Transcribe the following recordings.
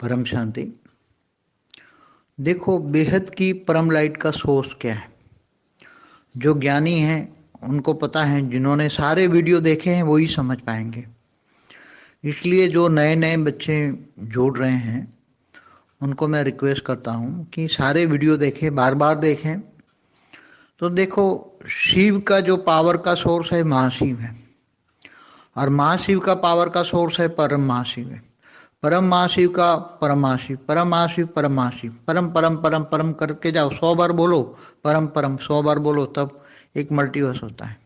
परम शांति। देखो, बेहद की परम लाइट का सोर्स क्या है? जो ज्ञानी हैं उनको पता है, जिन्होंने सारे वीडियो देखे हैं वही समझ पाएंगे। इसलिए जो नए नए बच्चे जुड़ रहे हैं उनको मैं रिक्वेस्ट करता हूँ कि सारे वीडियो देखें, बार बार देखें। तो देखो, शिव का जो पावर का सोर्स है महाशिव है, और महाशिव का पावर का सोर्स है परम महाशिव है। परम महाशिव का परम महाशिव, परम महाशिव परम महाशिव, परम परम परम परम करके जाओ, 100 बार बोलो परम परम, 100 बार बोलो, तब एक मल्टीवर्स होता है।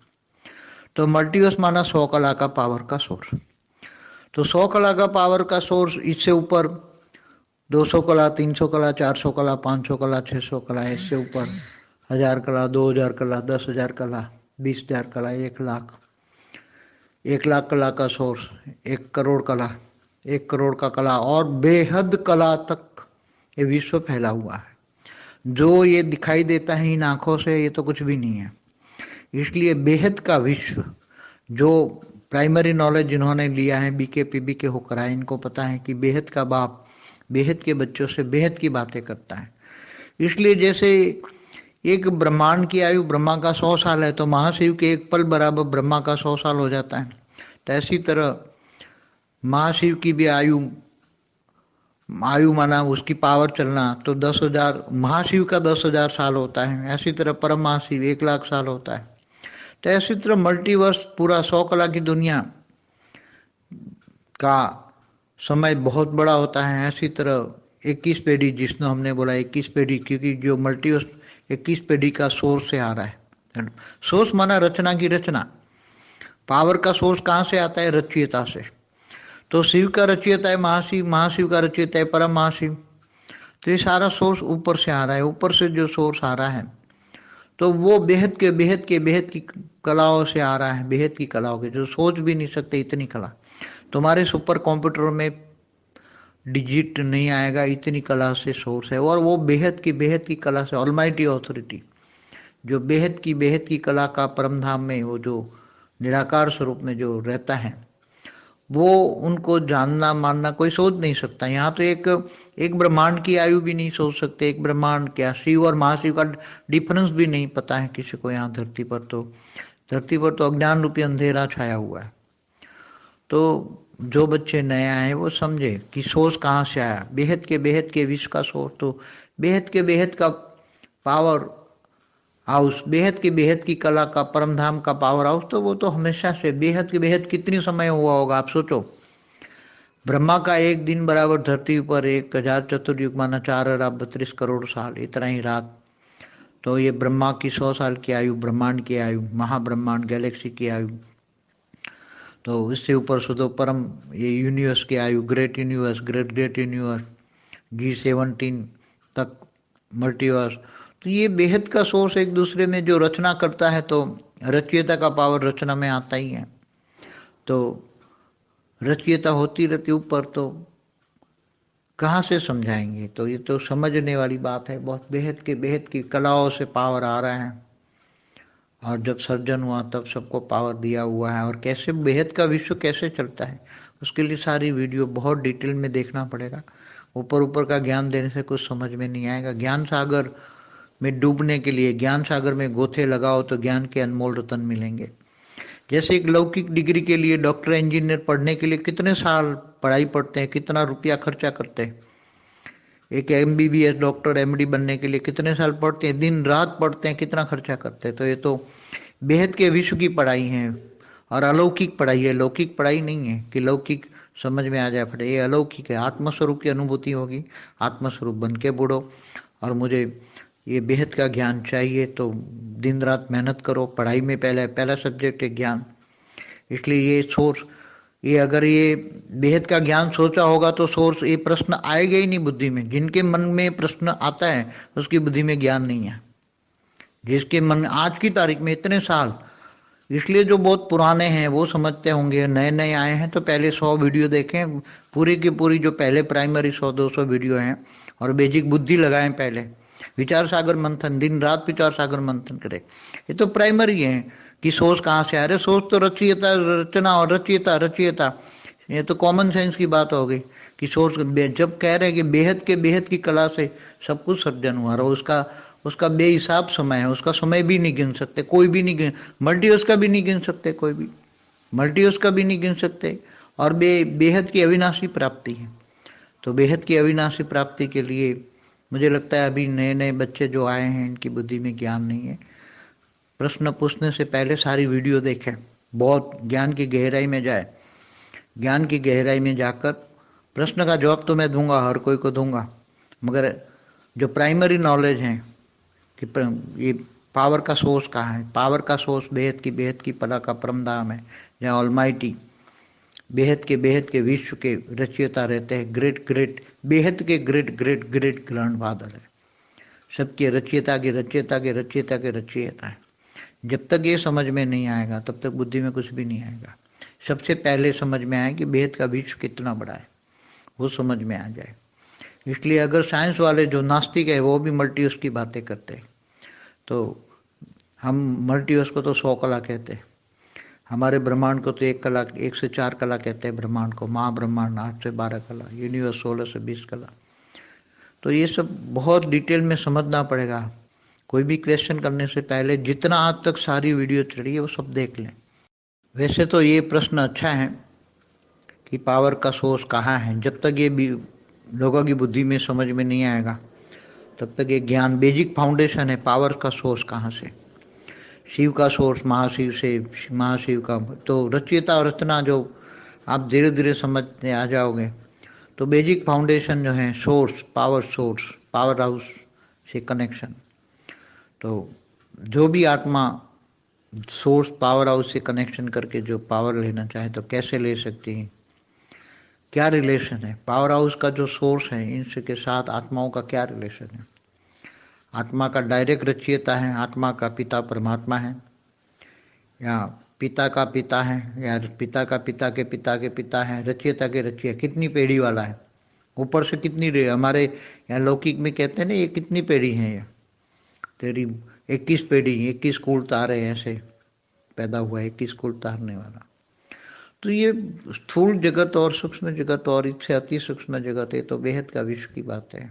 तो मल्टीवर्स माना 100 कला का पावर का सोर्स। तो 100 कला का पावर का सोर्स, इससे ऊपर 200 कला, 300 कला, 400 कला, 500 कला, 600 कला, इससे ऊपर 1000 कला, 2000 कला, 10,000 कला, 20,000 कला, 1,00,000, 1,00,000 कला का सोर्स, 1 करोड़ कला, 1 करोड़ का कला, और बेहद कला तक ये विश्व फैला हुआ है। जो ये दिखाई देता है इन आंखों से, ये तो कुछ भी नहीं है। इसलिए बेहद का विश्व, जो प्राइमरी नॉलेज जिन्होंने लिया है बीके पीबी के होकर आए, इनको पता है कि बेहद का बाप बेहद के बच्चों से बेहद की बातें करता है। इसलिए जैसे एक ब्रह्मांड की आयु ब्रह्मा का 100 साल है, तो महाशिव के एक पल बराबर ब्रह्मा का 100 साल हो जाता है। तो ऐसी तरह महाशिव की भी आयु आयु माना उसकी पावर चलना, तो 10,000 महाशिव का 10,000 साल होता है। ऐसी तरह परम महाशिव 1,00,000 साल होता है। तो ऐसी तरह मल्टीवर्स, पूरा 100 कला की दुनिया का समय बहुत बड़ा होता है। ऐसी तरह 21 पेढ़ी, जिसने हमने बोला 21 पेढ़ी, क्योंकि जो मल्टीवर्स 21 पेढ़ी का सोर्स से आ रहा है। सोर्स माना रचना की रचना। पावर का सोर्स कहाँ से आता है? रचयिता से। तो शिव का रचयिता है महाशिव, महाशिव का रचयिता है परम महाशिव। तो ये सारा सोर्स ऊपर से आ रहा है। ऊपर से जो सोर्स आ रहा है, तो वो बेहद की कलाओं से आ रहा है। बेहद की कलाओं के जो सोच भी नहीं सकते इतनी कला। तुम्हारे सुपर कंप्यूटर में डिजिट नहीं आएगा, इतनी कला से सोर्स है। और वो बेहद की कला से, ऑलमाइटी ऑथोरिटी, जो बेहद की कला का परम धाम में, वो जो निराकार स्वरूप में जो रहता है, वो उनको जानना मानना कोई सोच नहीं सकता। यहाँ तो एक ब्रह्मांड की आयु भी नहीं सोच सकते। एक ब्रह्मांड क्या, शिव और महाशिव का डिफरेंस भी नहीं पता है किसी को यहाँ धरती पर। तो धरती पर तो अज्ञान रूपी अंधेरा छाया हुआ है। तो जो बच्चे नए आए वो समझे कि सोर्स कहाँ से आया। बेहद के विश्व का सोर्स, तो बेहद का पावर हाउस, बेहद की कला का परम धाम का पावर हाउस, तो वो तो हमेशा से बेहद कितनी समय हुआ होगा आप सोचो। ब्रह्मा का एक दिन बराबर धरती पर 1,000 चतुर्युग माना 4,32 करोड़ साल, इतना ही रात। तो ये ब्रह्मा की 100 साल की आयु, ब्रह्मांड की आयु, महाब्रह्मांड गैलेक्सी की आयु। तो इससे ऊपर सुधो परम ये यूनिवर्स की आयु, great universe, great universe, G17 तक मल्टीवर्स। तो ये बेहद का सोर्स एक दूसरे में जो रचना करता है, तो रचयिता का पावर रचना में आता ही है। तो रचयिता होती रहती ऊपर, तो कहाँ से समझाएंगे? तो ये तो समझने वाली बात है। बहुत बेहद की कलाओं से पावर आ रहा है। और जब सर्जन हुआ तब सबको पावर दिया हुआ है। और कैसे बेहद का विश्व कैसे चलता है, उसके लिए सारी वीडियो बहुत डिटेल में देखना पड़ेगा। ऊपर का ज्ञान देने से कुछ समझ में नहीं आएगा। ज्ञान सागर में डूबने के लिए, ज्ञान सागर में गोते लगाओ तो ज्ञान के अनमोल रतन मिलेंगे। जैसे एक लौकिक डिग्री के लिए डॉक्टर इंजीनियर पढ़ने के लिए कितने साल पढ़ाई पढ़ते हैं, कितना रुपया खर्चा करते हैं। एक MBBS डॉक्टर MD बनने के लिए कितने साल पढ़ते हैं, दिन रात पढ़ते हैं, कितना खर्चा करते हैं। तो ये तो बेहद के विश्व की पढ़ाई है, और अलौकिक पढ़ाई है, लौकिक पढ़ाई नहीं है कि लौकिक समझ में आ जाए फटे। ये अलौकिक है। आत्मस्वरूप की अनुभूति होगी, आत्मस्वरूप बन के बुढ़ो। और मुझे ये बेहद का ज्ञान चाहिए, तो दिन रात मेहनत करो। पढ़ाई में पहला सब्जेक्ट है ज्ञान। इसलिए ये सोर्स, ये अगर ये बेहद का ज्ञान सोचा होगा तो सोर्स, ये प्रश्न आएगा ही नहीं बुद्धि में। जिनके मन में प्रश्न आता है उसकी बुद्धि में ज्ञान नहीं है। जिसके मन में आज की तारीख में इतने साल, इसलिए जो बहुत पुराने हैं वो समझते होंगे। नए नए आए हैं तो पहले 100 वीडियो देखें, पूरी की पूरी जो पहले प्राइमरी 100-200 वीडियो हैं, और बेसिक बुद्धि लगाएं। पहले विचार सागर मंथन, दिन रात विचार सागर मंथन करें। ये तो प्राइमरी है कि सोच कहाँ से आ रहे। सोच तो रचयिता, रचना और रचयिता। ये तो कॉमन सेंस की बात हो गई। कि सोर्स जब कह रहे हैं कि बेहद की कला से सब कुछ सर्जन हुआ और उसका बेहिसाब समय है, उसका समय भी नहीं गिन सकते, कोई भी नहीं गिन, मल्टीवर्स का भी नहीं गिन सकते, कोई भी मल्टीवर्स का भी नहीं गिन सकते। और बेहद की अविनाशी प्राप्ति है। तो बेहद की अविनाशी प्राप्ति के लिए मुझे लगता है अभी नए नए बच्चे जो आए हैं इनकी बुद्धि में ज्ञान नहीं है। प्रश्न पूछने से पहले सारी वीडियो देखें, बहुत ज्ञान की गहराई में जाए, ज्ञान की गहराई में जाकर प्रश्न का जवाब तो मैं दूंगा, हर कोई को दूंगा, मगर जो प्राइमरी नॉलेज है कि ये पावर का सोर्स कहाँ है, पावर का सोर्स बेहद की पला का परम धाम है, जहाँ ऑलमाइटी बेहद के विश्व के रचयिता रहते हैं। ग्रेट बेहद के ग्रेट ग्रैंडफादर है, सबके रचयिता के रचयिता के रचयिता के रचयिता है। जब तक ये समझ में नहीं आएगा तब तक बुद्धि में कुछ भी नहीं आएगा। सबसे पहले समझ में आए कि बेहद का विश्व कितना बड़ा है, वो समझ में आ जाए। इसलिए अगर साइंस वाले जो नास्तिक है वो भी मल्टीवर्स की बातें करते हैं, तो हम मल्टीवर्स को तो 100 कला कहते हैं, हमारे ब्रह्मांड को तो 1 से 4 कला कहते हैं। ब्रह्मांड को महाब्रह्मांड 8 से 12 कला, यूनिवर्स 16 से 20 कला। तो ये सब बहुत डिटेल में समझना पड़ेगा। कोई भी क्वेश्चन करने से पहले जितना आज तक सारी वीडियो चली है वो सब देख लें। वैसे तो ये प्रश्न अच्छा है कि पावर का सोर्स कहाँ है, जब तक ये भी लोगों की बुद्धि में समझ में नहीं आएगा तब तक ये ज्ञान बेसिक फाउंडेशन है। पावर का सोर्स कहाँ से, शिव का सोर्स महाशिव से, महाशिव का तो रचयिता और रचना जो आप धीरे धीरे समझते आ जाओगे। तो बेसिक फाउंडेशन जो है सोर्स, पावर हाउस से कनेक्शन। तो जो भी आत्मा सोर्स पावर हाउस से कनेक्शन करके जो पावर लेना चाहे तो कैसे ले सकती है, क्या रिलेशन है पावर हाउस का जो सोर्स है इनके साथ आत्माओं का क्या रिलेशन है। आत्मा का डायरेक्ट रचयिता है, आत्मा का पिता परमात्मा है, या पिता का पिता है, या पिता का पिता के पिता के पिता है, रचयिता के रचयिता, कितनी पीढ़ी वाला है, ऊपर से कितनी हमारे यहाँ लौकिक में कहते हैं ना, ये कितनी पीढ़ी है, ये तेरी 21 पीढ़ी, 21 कुल तारे ऐसे पैदा हुआ है, 21 कुल तारने वाला। तो ये स्थूल जगत और सूक्ष्म जगत और इससे अति सूक्ष्म जगत है, तो बेहद का विश्व की बात है।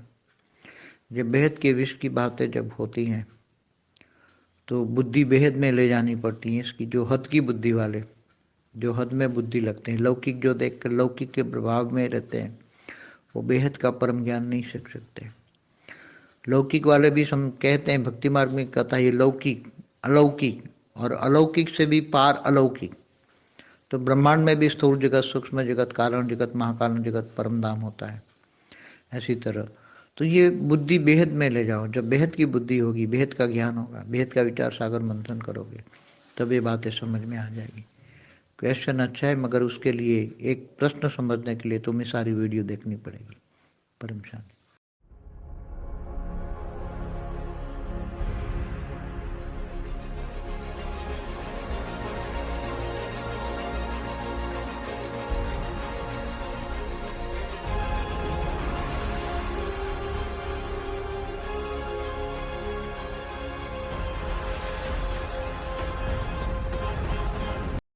जब बेहद के विश्व की बातें जब होती हैं तो बुद्धि बेहद में ले जानी पड़ती है। इसकी जो हद की बुद्धि वाले, जो हद में बुद्धि लगते हैं, लौकिक जो देखकर लौकिक के प्रभाव में रहते हैं, वो बेहद का परम ज्ञान नहीं सीख सकते। लौकिक वाले भी हम कहते हैं भक्ति मार्ग में कहता है ये लौकिक अलौकिक, और अलौकिक से भी पार अलौकिक। तो ब्रह्मांड में भी स्थूल जगत, सूक्ष्म जगत, कारण जगत, महाकारण जगत, परम धाम होता है। ऐसी तरह तो ये बुद्धि बेहद में ले जाओ। जब बेहद की बुद्धि होगी, बेहद का ज्ञान होगा, बेहद का विचार सागर मंथन करोगे, तब ये बातें समझ में आ जाएगी। क्वेश्चन अच्छा है, मगर उसके लिए एक प्रश्न समझने के लिए तुम्हें सारी वीडियो देखनी पड़ेगी। परम शांति।